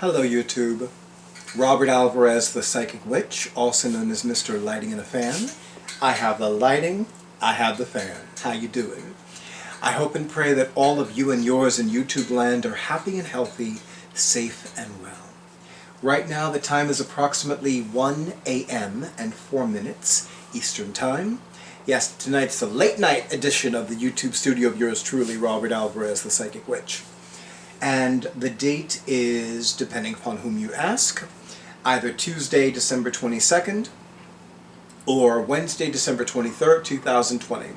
Hello YouTube. Robert Alvarez, the Psychic Witch, also known as Mr. Lighting and a Fan. I have the lighting, I have the fan. How you doing? I hope and pray that all of you and yours in YouTube land are happy and healthy, safe and well. Right now the time is approximately 1 a.m. and 4 minutes Eastern Time. Yes, tonight's the late night edition of the YouTube studio of yours truly, Robert Alvarez, the Psychic Witch. And the date is, depending upon whom you ask, either Tuesday, December 22nd, or Wednesday, December 23rd, 2020.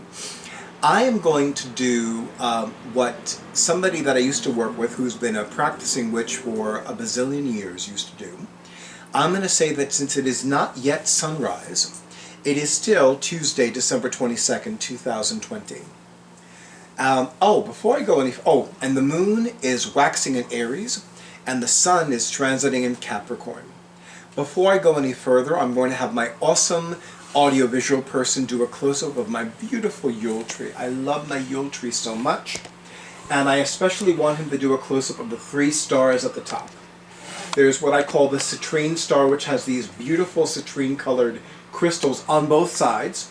I am going to do what somebody that I used to work with, who's been a practicing witch for a bazillion years, used to do. I'm going to say that since it is not yet sunrise, it is still Tuesday, December 22nd, 2020. Before I go any... and the moon is waxing in Aries, and the sun is transiting in Capricorn. Before I go any further, I'm going to have my awesome audiovisual person do a close-up of my beautiful Yule tree. I love my Yule tree so much, and I especially want him to do a close-up of the 3 stars at the top. There's what I call the citrine star, which has these beautiful citrine-colored crystals on both sides.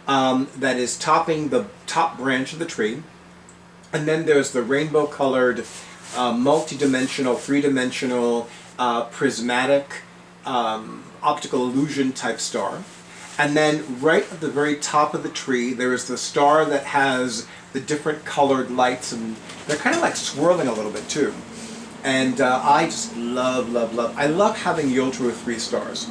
That is topping the top branch of the tree. And then there's the rainbow-colored, multi-dimensional, 3-dimensional, prismatic, optical illusion type star. And then right at the very top of the tree, there is the star that has the different colored lights, and they're kind of like swirling a little bit too. And I just love I love having Yule tree with 3 stars.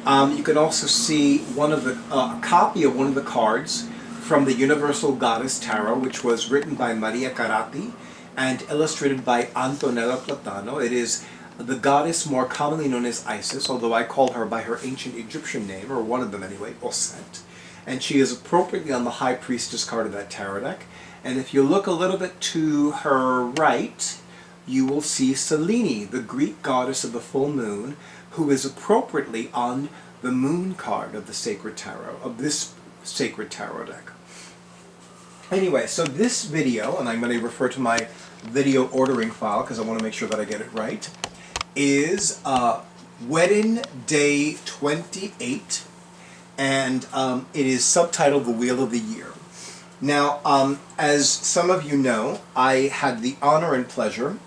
You can also see a copy of one of the cards from the Universal Goddess Tarot, which was written by Maria Carati and illustrated by Antonella Platano. It is the goddess more commonly known as Isis, although I call her by her ancient Egyptian name, or one of them anyway, Osset. And she is appropriately on the High Priestess card of that tarot deck. And if you look a little bit to her right, you will see Selene, the Greek goddess of the full moon, who is appropriately on the moon card of the sacred tarot, of this sacred tarot deck. Anyway, so this video, and I'm going to refer to my video ordering file because I want to make sure that I get it right, is WEDIN Day 28, and it is subtitled The Wheel of the Year. Now, as some of you know, I had the honor and pleasure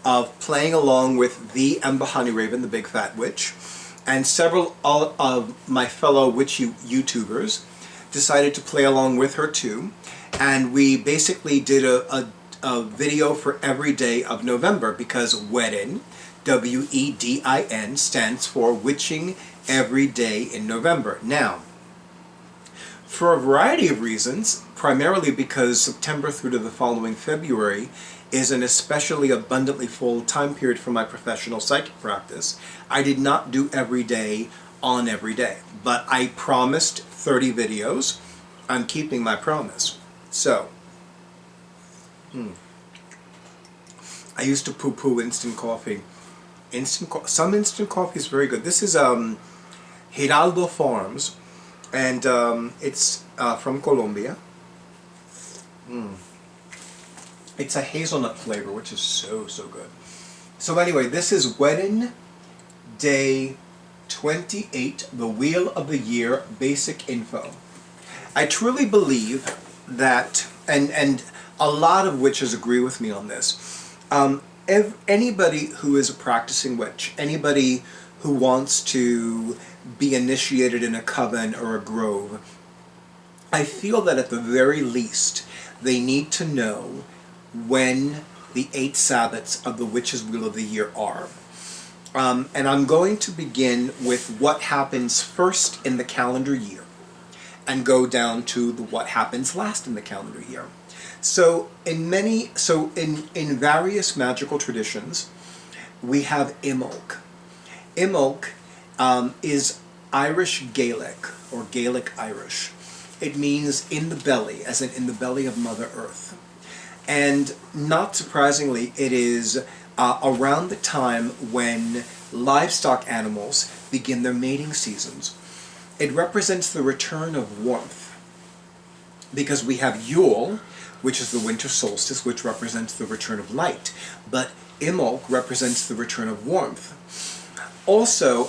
of playing along with the Ember HoneyRaven, the Big Fat Witch, and several of my fellow witch YouTubers decided to play along with her too, and we basically did a video for every day of November, because WEDIN, W-E-D-I-N, stands for Witching Every Day in November. Now, for a variety of reasons, primarily because September through to the following February is an especially abundantly full time period for my professional psychic practice, I did not do every day on every day. But I promised 30 videos. I'm keeping my promise. So, I used to poo-poo instant coffee. Some instant coffee is very good. This is Giraldo Farms, and it's from Colombia. It's a hazelnut flavor, which is so good. So anyway, this is WEDIN Day 28, the Wheel of the Year basic info. I truly believe that, and a lot of witches agree with me on this, anybody who is a practicing witch, anybody who wants to be initiated in a coven or a grove, I feel that at the very least they need to know when the 8 Sabbats of the Witch's Wheel of the Year are. And I'm going to begin with what happens first in the calendar year and go down to what happens last in the calendar year. So in various magical traditions, we have Imbolc. Imbolc is Irish Gaelic, or Gaelic Irish. It means in the belly, as in the belly of Mother Earth. And not surprisingly, it is around the time when livestock animals begin their mating seasons. It represents the return of warmth, because we have Yule, which is the winter solstice, which represents the return of light. But Imbolc represents the return of warmth. Also,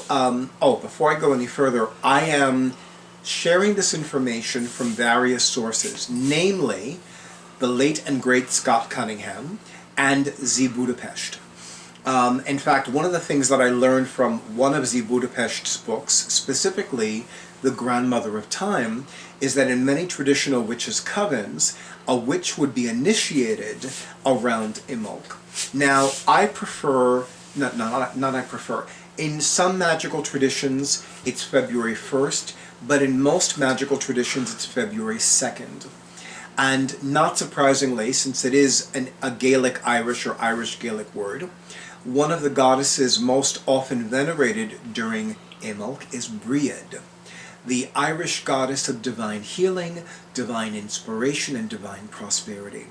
before I go any further, I am sharing this information from various sources, namely the late and great Scott Cunningham and Z Budapest. In fact, one of the things that I learned from one of Z Budapest's books, specifically The Grandmother of Time, is that in many traditional witches' covens, a witch would be initiated around Imbolc. Now, I prefer, in some magical traditions, it's February 1st, but in most magical traditions, it's February 2nd. And not surprisingly, since it is a Gaelic Irish or Irish Gaelic word, one of the goddesses most often venerated during Imbolc is Briad, the Irish goddess of divine healing, divine inspiration, and divine prosperity.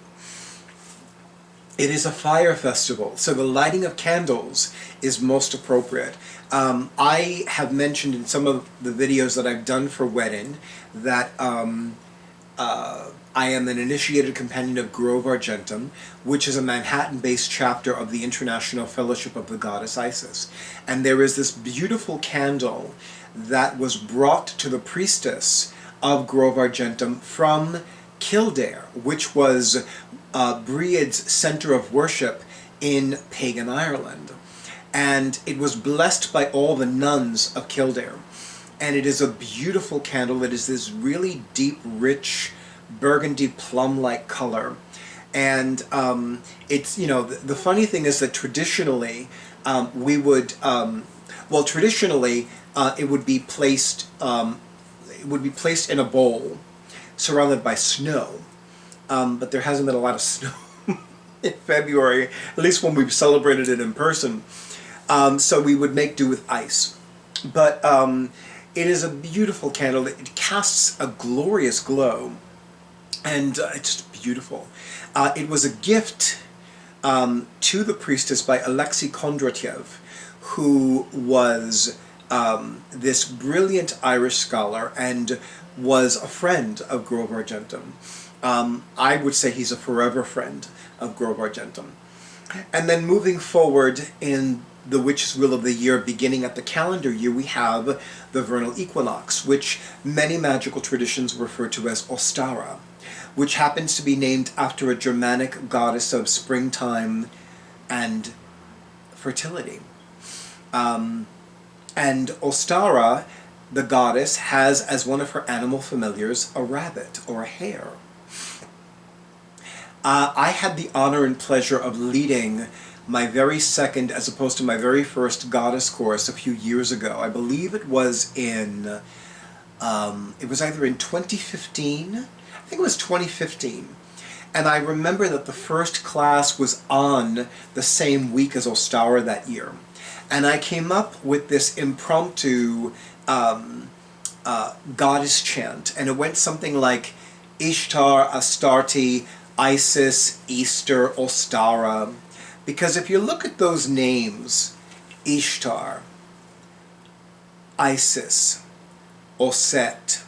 It is a fire festival, so the lighting of candles is most appropriate. I have mentioned in some of the videos that I've done for WEDIN that I am an initiated companion of Grove Argentum, which is a Manhattan-based chapter of the International Fellowship of the Goddess Isis. And there is this beautiful candle that was brought to the priestess of Grove Argentum from Kildare, which was Briad's center of worship in pagan Ireland. And it was blessed by all the nuns of Kildare. And it is a beautiful candle. It is this really deep, rich, burgundy plum-like color. And it's, you know, the funny thing is that traditionally we would, it would be placed in a bowl surrounded by snow. But there hasn't been a lot of snow in February, at least when we've celebrated it in person. So we would make do with ice. But it is a beautiful candle. It casts a glorious glow, and it's just beautiful. It was a gift to the priestess by Alexei Kondratyev, who was this brilliant Irish scholar and was a friend of Grove Argentum. I would say he's a forever friend of Grove Argentum. And then moving forward in the witch's wheel of the year, beginning at the calendar year, we have the vernal equinox, which many magical traditions refer to as Ostara, which happens to be named after a Germanic goddess of springtime and fertility. And Ostara, the goddess, has as one of her animal familiars a rabbit or a hare. I had the honor and pleasure of leading my very second, as opposed to my very first goddess course a few years ago. I believe it was in, it was either in 2015, I think it was 2015. And I remember that the first class was on the same week as Ostara that year. And I came up with this impromptu goddess chant, and it went something like Ishtar, Astarte, Isis, Easter, Ostara. Because if you look at those names, Ishtar, Isis, Oset,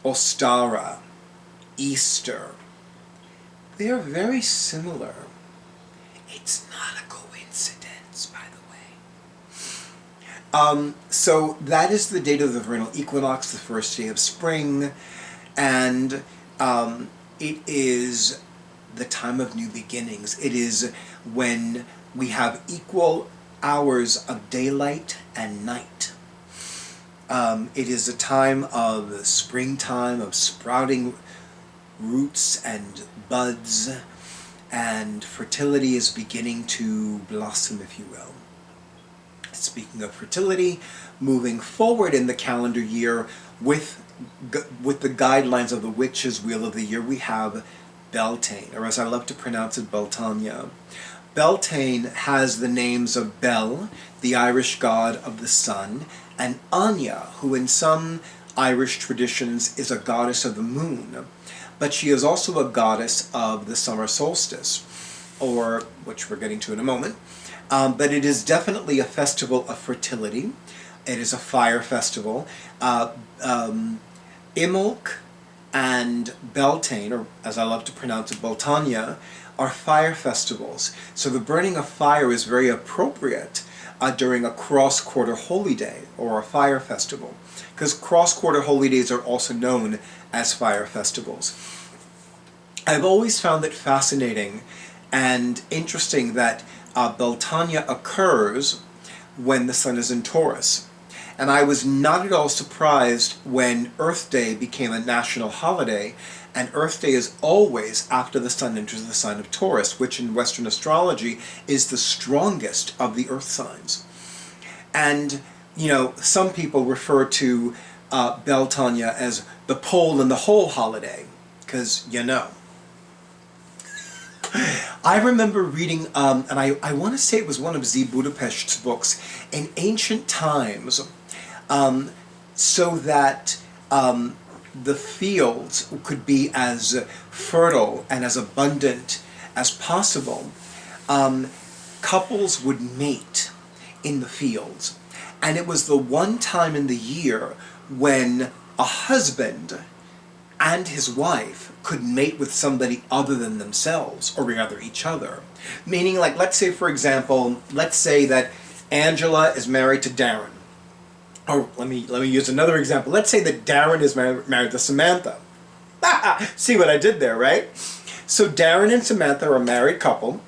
Ostara, Easter, they're very similar. It's not a coincidence, by the way. So that is the date of the vernal equinox, the first day of spring, and it is the time of new beginnings. It is when we have equal hours of daylight and night. It is a time of springtime, of sprouting roots and buds, and fertility is beginning to blossom, if you will. Speaking of fertility, moving forward in the calendar year with the guidelines of the witch's wheel of the year, we have Beltane, or as I love to pronounce it, Beltania. Beltane has the names of Bel, the Irish god of the sun, and Anya, who in some Irish traditions is a goddess of the moon. But she is also a goddess of the summer solstice, or which we're getting to in a moment. But it is definitely a festival of fertility. It is a fire festival. Imbolc and Beltane, or as I love to pronounce it, Beltania, are fire festivals. So the burning of fire is very appropriate during a cross-quarter holy day or a fire festival, because cross-quarter holy days are also known as fire festivals. I've always found it fascinating and interesting that Beltane occurs when the sun is in Taurus. And I was not at all surprised when Earth Day became a national holiday, and Earth Day is always after the sun enters the sign of Taurus, which in Western astrology is the strongest of the earth signs. And, you know, some people refer to Beltane as the pole in the whole holiday, because, you know. I remember reading, and I want to say it was one of Z. Budapest's books, in ancient times, so that the fields could be as fertile and as abundant as possible, couples would mate in the fields. And it was the one time in the year when a husband and his wife could mate with somebody other than themselves, or rather each other. Meaning, like, let's say, for example, let's say that Angela is married to Darren. Or let me use another example. Let's say that Darren is married to Samantha. See what I did there, right? So Darren and Samantha are a married couple,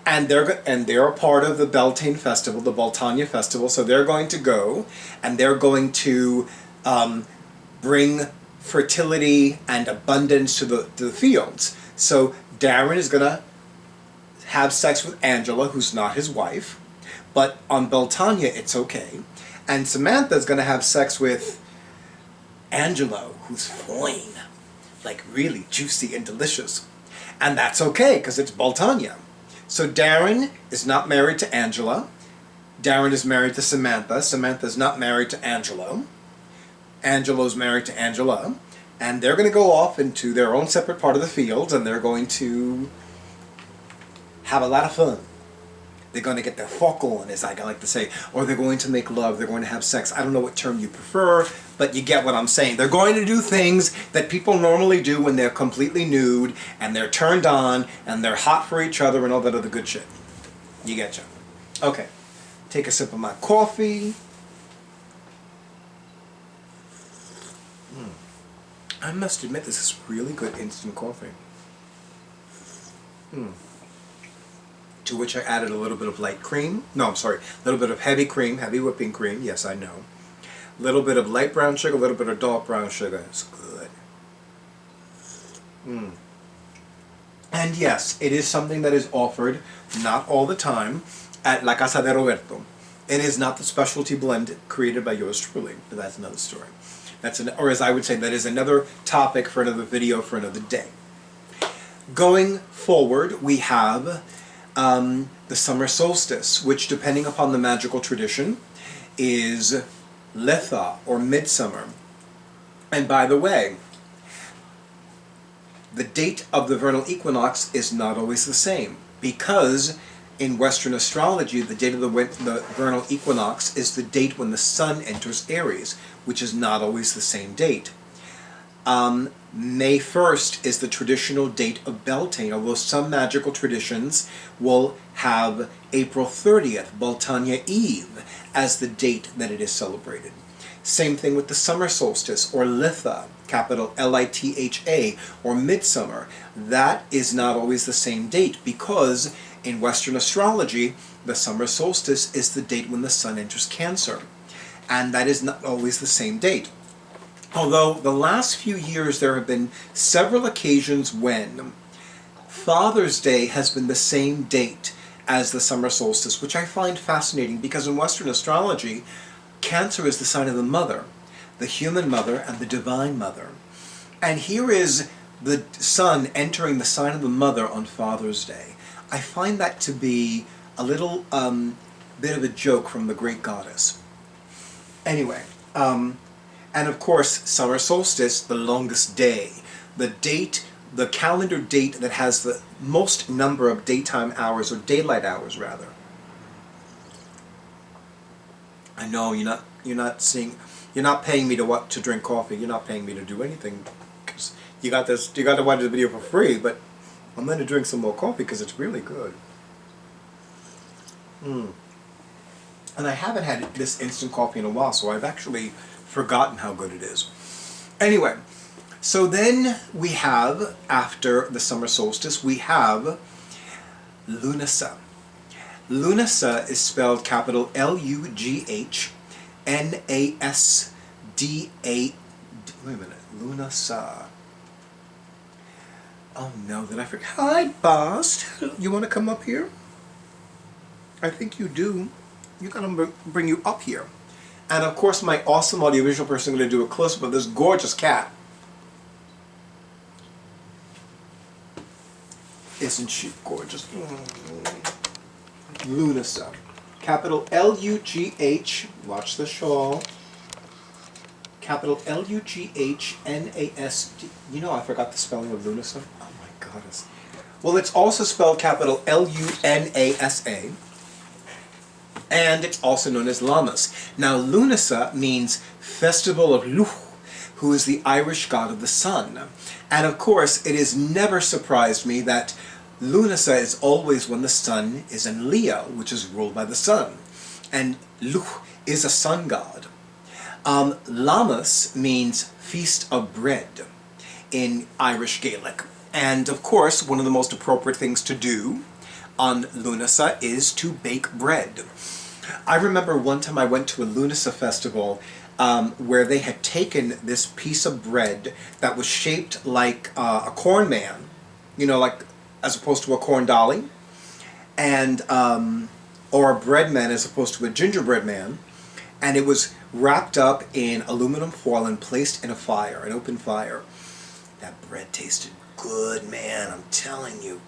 and they're a part of the Beltane festival, the Beltane festival. So they're going to go, and they're going to bring fertility and abundance to the fields. So Darren is going to have sex with Angela, who's not his wife, but on Beltane it's okay. And Samantha's going to have sex with Angelo, who's fine, like really juicy and delicious. And that's okay, because it's Beltane. So Darren is not married to Angela. Darren is married to Samantha. Samantha's not married to Angelo. Angelo's married to Angela. And they're going to go off into their own separate part of the fields, and they're going to have a lot of fun. They're going to get their fuck on, as I like to say, or they're going to make love, they're going to have sex. I don't know what term you prefer, but you get what I'm saying. They're going to do things that people normally do when they're completely nude, and they're turned on, and they're hot for each other, and all that other good shit. You getcha. Okay. Take a sip of my coffee. I must admit, this is really good instant coffee. To which I added a little bit of light cream. No, I'm sorry. A little bit of heavy cream, heavy whipping cream. Yes, I know. A little bit of light brown sugar, a little bit of dark brown sugar. It's good. And yes, it is something that is offered, not all the time, at La Casa de Roberto. It is not the specialty blend created by yours truly, but that's another story. Or as I would say, that is another topic for another video for another day. Going forward, we have the summer solstice, which, depending upon the magical tradition, is Letha, or midsummer. And by the way, the date of the vernal equinox is not always the same, because in Western astrology, the date of the vernal equinox is the date when the sun enters Aries, which is not always the same date. May 1st is the traditional date of Beltane, although some magical traditions will have April 30th, Beltane Eve, as the date that it is celebrated. Same thing with the summer solstice, or Litha, capital L-I-T-H-A, or midsummer. That is not always the same date, because in Western astrology, the summer solstice is the date when the sun enters Cancer. And that is not always the same date. Although the last few years there have been several occasions when Father's Day has been the same date as the summer solstice, which I find fascinating, because in Western astrology, Cancer is the sign of the mother, the human mother and the divine mother. And here is the sun entering the sign of the mother on Father's Day. I find that to be a little bit of a joke from the great goddess. Anyway, and of course, summer solstice, the longest day. The calendar date that has the most number of daytime hours, or daylight hours rather. I know you're not paying me to drink coffee. You're not paying me to do anything, because you got to watch the video for free. But I'm going to drink some more coffee because it's really good. And I haven't had this instant coffee in a while, so I've actually forgotten how good it is. Anyway, so then we have, after the summer solstice, we have Lunasa. Lunasa is spelled capital L-U-G-H-N-A-S-D-A... Wait a minute. Lunasa. Oh no, did I forget? Hi, boss. You want to come up here? I think you do. You're going to bring you up here. And of course, my awesome audiovisual person is going to do a close-up of this gorgeous cat. Isn't she gorgeous? Lunasa. Capital L-U-G-H. Watch the shawl. Capital L-U-G-H-N-A-S-D. You know I forgot the spelling of Lunasa. Oh my goddess. Well, it's also spelled capital L-U-N-A-S-A. And it's also known as Lammas. Now, Lunasa means Festival of Luch, who is the Irish god of the sun. And of course, it has never surprised me that Lunasa is always when the sun is in Leo, which is ruled by the sun. And Luch is a sun god. Lammas means feast of bread in Irish Gaelic. And of course, one of the most appropriate things to do on Lunasa is to bake bread. I remember one time I went to a Lunasa festival where they had taken this piece of bread that was shaped like a corn man, you know, like as opposed to a corn dolly, and or a bread man as opposed to a gingerbread man, and it was wrapped up in aluminum foil and placed in a fire, an open fire. That bread tasted good, man, I'm telling you.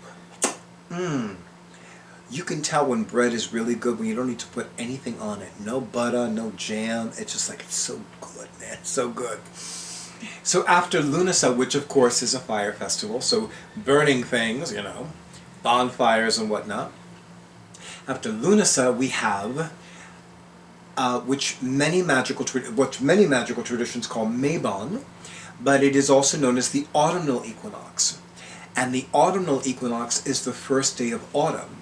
You can tell when bread is really good when you don't need to put anything on it. No butter, no jam. It's just like, it's so good, man. So good. So after Lunasa, which of course is a fire festival, so burning things, you know, bonfires and whatnot. After Lunasa, we have, which many magical traditions call Mabon, but it is also known as the autumnal equinox. And the autumnal equinox is the first day of autumn.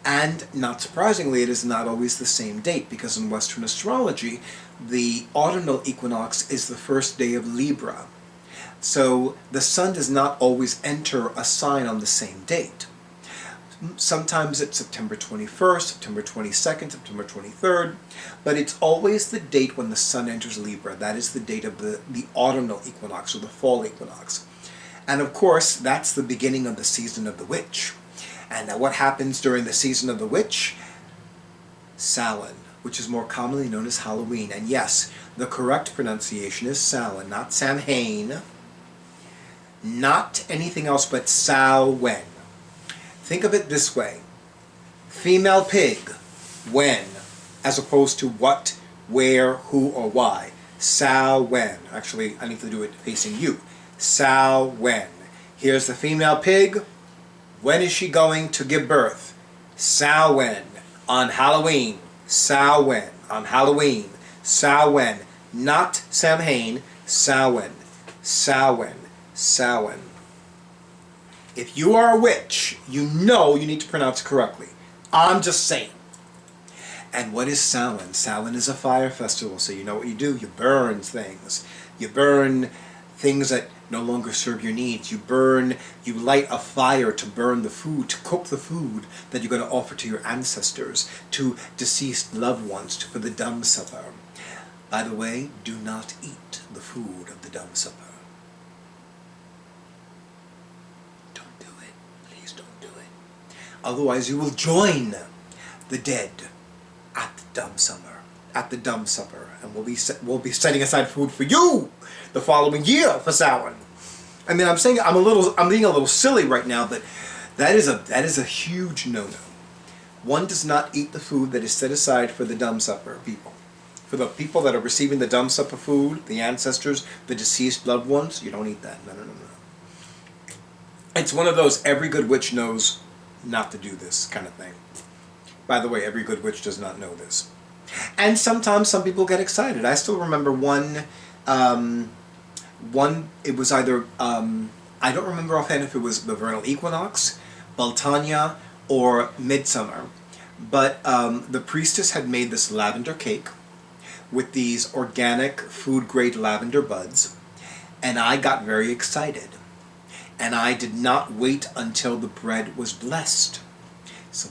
And not surprisingly, it is not always the same date, because in Western astrology, the autumnal equinox is the first day of Libra. So the sun does not always enter a sign on the same date. Sometimes it's September 21st, September 22nd, September 23rd, but it's always the date when the sun enters Libra. That is the date of the autumnal equinox, or the fall equinox. And of course, that's the beginning of the season of the witch. And now what happens during the season of the witch? Samhain, which is more commonly known as Halloween. And yes, the correct pronunciation is Samhain, not Samhain, not anything else but Samhain. Think of it this way. Female pig, when, as opposed to what, where, who, or why. Samhain. Actually, I need to do it facing you. Samhain. Here's the female pig. When is she going to give birth? Samhain. On Halloween. Samhain. On Halloween. Samhain. Not Samhain. Samhain. Samhain. Samhain. If you are a witch, you know you need to pronounce it correctly. I'm just saying. And what is Samhain? Samhain is a fire festival, so you know what you do. You burn things. You burn things that no longer serve your needs. You light a fire to burn the food, to cook the food that you're going to offer to your ancestors, to deceased loved ones, for the dumb supper. By the way, do not eat the food of the dumb supper. Don't do it. Please don't do it. Otherwise you will join the dead at the dumb supper. And we'll be setting aside food for you the following year for Samhain. I mean, I'm being a little silly right now, but that is a huge no-no. One does not eat the food that is set aside for the dumb supper people. For the people that are receiving the dumb supper food, the ancestors, the deceased loved ones, you don't eat that. No. It's one of those every good witch knows not to do this kind of thing. By the way, every good witch does not know this. And sometimes some people get excited. I still remember one, it was either I don't remember offhand if it was the vernal equinox, Baltania, or midsummer, but the priestess had made this lavender cake with these organic food-grade lavender buds, and I got very excited. And I did not wait until the bread was blessed. So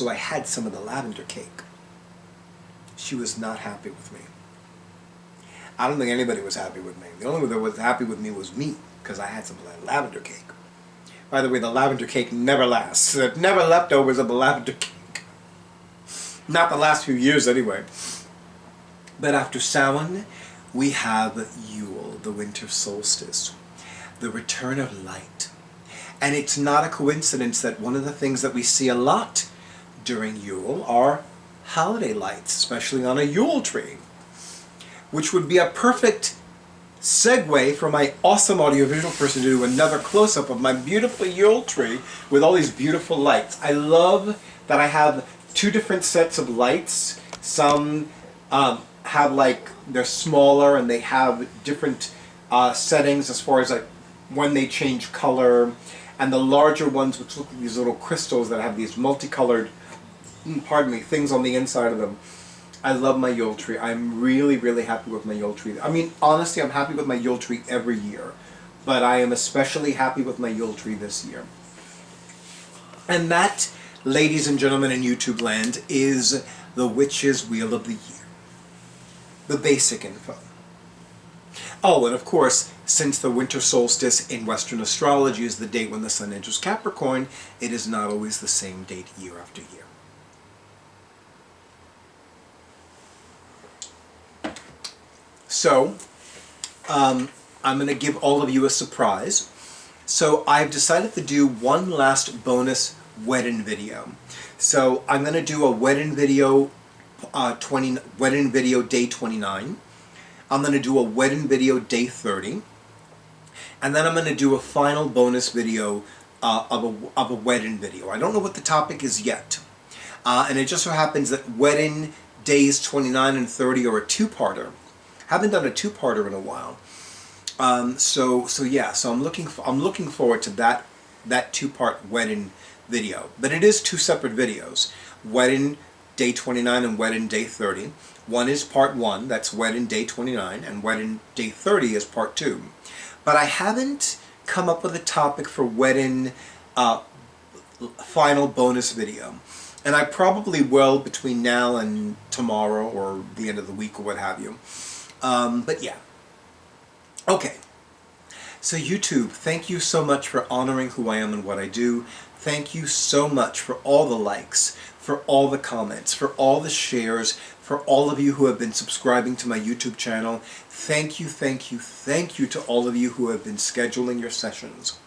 I had some of the lavender cake. She was not happy with me. I don't think anybody was happy with me. The only one that was happy with me was me, because I had some of that lavender cake. By the way, the lavender cake never lasts. There are never leftovers of the lavender cake. Not the last few years anyway. But after Samhain, we have Yule, the winter solstice, the return of light. And it's not a coincidence that one of the things that we see a lot during Yule are holiday lights, especially on a Yule tree, which would be a perfect segue for my awesome audiovisual person to do another close-up of my beautiful Yule tree with all these beautiful lights. I love that I have two different sets of lights. Some have like, they're smaller and they have different settings as far as like when they change color, and the larger ones which look like these little crystals that have these multicolored, pardon me, things on the inside of them. I love my Yule tree. I'm really, really happy with my Yule tree. I mean, honestly, I'm happy with my Yule tree every year, but I am especially happy with my Yule tree this year. And that, ladies and gentlemen in YouTube land, is the Witch's Wheel of the Year. The basic info. Oh, and of course, since the winter solstice in Western astrology is the date when the sun enters Capricorn, it is not always the same date year after year. So, I'm going to give all of you a surprise. So I've decided to do one last bonus WEDIN video. So I'm going to do a WEDIN video, WEDIN video day 29. I'm going to do a WEDIN video day 30. And then I'm going to do a final bonus video of a WEDIN video. I don't know what the topic is yet. And it just so happens that WEDIN days 29 and 30 are a two-parter. Haven't done a two-parter in a while. So I'm looking forward to that two-part WEDIN video. But it is two separate videos. WEDIN day 29 and WEDIN day 30. One is part 1, that's WEDIN day 29, and WEDIN day 30 is part 2. But I haven't come up with a topic for WEDIN final bonus video. And I probably will between now and tomorrow or the end of the week or what have you. But yeah. Okay. So YouTube, thank you so much for honoring who I am and what I do. Thank you so much for all the likes, for all the comments, for all the shares, for all of you who have been subscribing to my YouTube channel. Thank you, thank you, thank you to all of you who have been scheduling your sessions.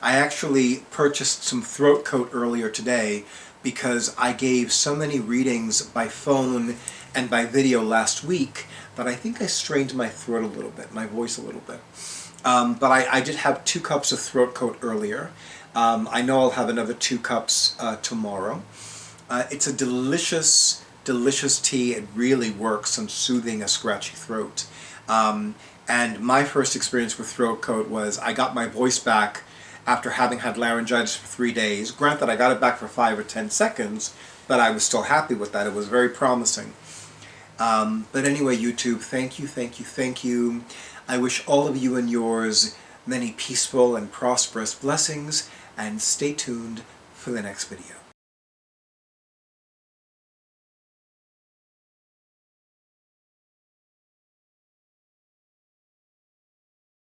I actually purchased some throat coat earlier today because I gave so many readings by phone and by video last week that I think I strained my throat a little bit, my voice a little bit. But I did have 2 cups of throat coat earlier. I know I'll have another 2 cups tomorrow. It's a delicious, delicious tea. It really works on soothing a scratchy throat. And my first experience with throat coat was I got my voice back after having had laryngitis for 3 days. Granted, I got it back for 5 or 10 seconds, but I was still happy with that. It was very promising. But anyway, YouTube, thank you, thank you, thank you. I wish all of you and yours many peaceful and prosperous blessings, and stay tuned for the next video.